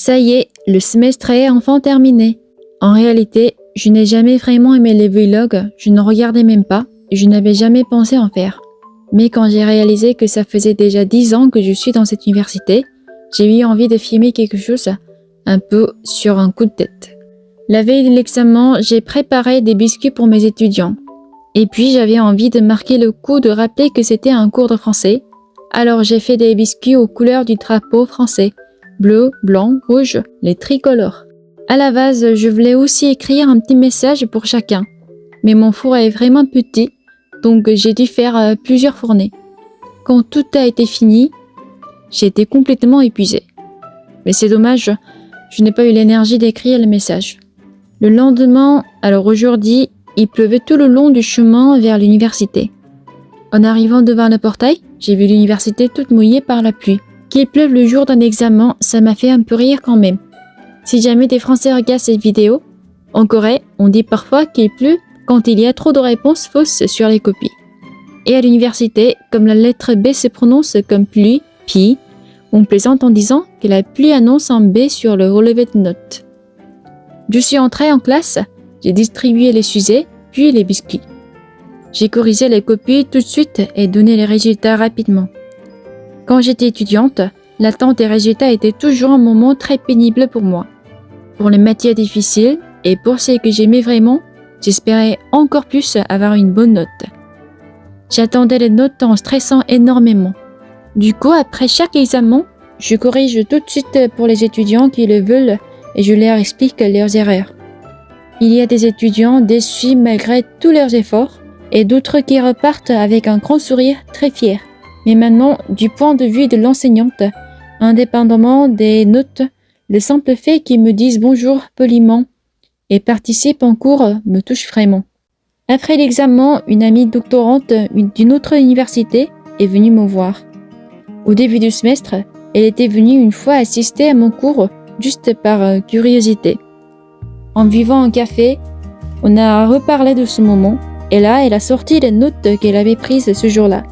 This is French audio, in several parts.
Ça y est, le semestre est enfin terminé. En réalité, je n'ai jamais vraiment aimé les vlogs, je ne regardais même pas et je n'avais jamais pensé en faire. Mais quand j'ai réalisé que ça faisait déjà 10 ans que je suis dans cette université, j'ai eu envie de filmer quelque chose un peu sur un coup de tête. La veille de l'examen, j'ai préparé des biscuits pour mes étudiants. Et puis j'avais envie de marquer le coup de rappeler que c'était un cours de français. Alors j'ai fait des biscuits aux couleurs du drapeau français. Bleu, blanc, rouge, les tricolores. À la base, je voulais aussi écrire un petit message pour chacun. Mais mon four est vraiment petit, donc j'ai dû faire plusieurs fournées. Quand tout a été fini, j'ai été complètement épuisée. Mais c'est dommage, je n'ai pas eu l'énergie d'écrire le message. Le lendemain, alors aujourd'hui, il pleuvait tout le long du chemin vers l'université. En arrivant devant le portail, j'ai vu l'université toute mouillée par la pluie. Qu'il pleuve le jour d'un examen, ça m'a fait un peu rire quand même. Si jamais des Français regardent cette vidéo, en Corée, on dit parfois qu'il pleut quand il y a trop de réponses fausses sur les copies. Et à l'université, comme la lettre B se prononce comme pluie, pi, on plaisante en disant que la pluie annonce un B sur le relevé de notes. Je suis entrée en classe, j'ai distribué les sujets, puis les biscuits. J'ai corrigé les copies tout de suite et donné les résultats rapidement. Quand j'étais étudiante, l'attente des résultats était toujours un moment très pénible pour moi. Pour les matières difficiles et pour celles que j'aimais vraiment, j'espérais encore plus avoir une bonne note. J'attendais les notes en stressant énormément. Du coup, après chaque examen, je corrige tout de suite pour les étudiants qui le veulent et je leur explique leurs erreurs. Il y a des étudiants déçus malgré tous leurs efforts et d'autres qui repartent avec un grand sourire très fiers. Mais maintenant, du point de vue de l'enseignante, indépendamment des notes, le simple fait qu'ils me disent bonjour poliment et participent en cours me touche vraiment. Après l'examen, une amie doctorante d'une autre université est venue me voir. Au début du semestre, elle était venue une fois assister à mon cours juste par curiosité. En buvant un café, on a reparlé de ce moment et là, elle a sorti les notes qu'elle avait prises ce jour-là.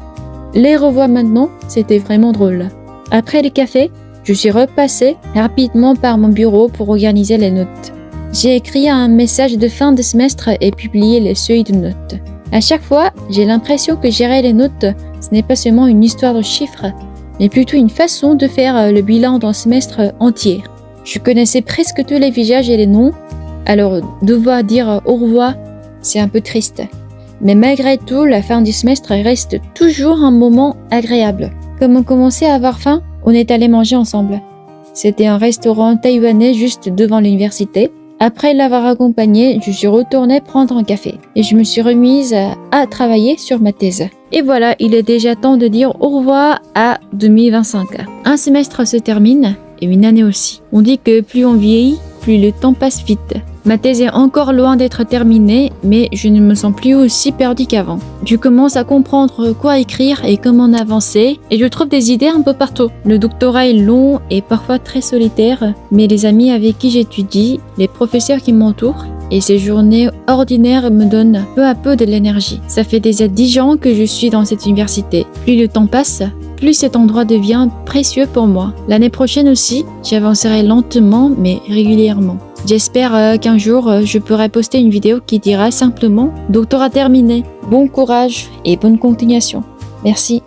Les revoir maintenant, c'était vraiment drôle. Après le café, je suis repassée rapidement par mon bureau pour organiser les notes. J'ai écrit un message de fin de semestre et publié les feuilles de notes. À chaque fois, j'ai l'impression que gérer les notes, ce n'est pas seulement une histoire de chiffres, mais plutôt une façon de faire le bilan d'un semestre entier. Je connaissais presque tous les visages et les noms, alors devoir dire au revoir, c'est un peu triste. Mais malgré tout, la fin du semestre reste toujours un moment agréable. Comme on commençait à avoir faim, on est allé manger ensemble. C'était un restaurant taïwanais juste devant l'université. Après l'avoir accompagné, je suis retournée prendre un café et je me suis remise à travailler sur ma thèse. Et voilà, il est déjà temps de dire au revoir à 2025. Un semestre se termine et une année aussi. On dit que plus on vieillit, plus le temps passe vite. Ma thèse est encore loin d'être terminée, mais je ne me sens plus aussi perdue qu'avant. Je commence à comprendre quoi écrire et comment avancer, et je trouve des idées un peu partout. Le doctorat est long et parfois très solitaire, mais les amis avec qui j'étudie, les professeurs qui m'entourent, et ces journées ordinaires me donnent peu à peu de l'énergie. Ça fait déjà 10 ans que je suis dans cette université. Plus le temps passe, plus cet endroit devient précieux pour moi. L'année prochaine aussi, j'avancerai lentement mais régulièrement. J'espère qu'un jour, je pourrai poster une vidéo qui dira simplement « Doctorat terminé, bon courage et bonne continuation ». Merci.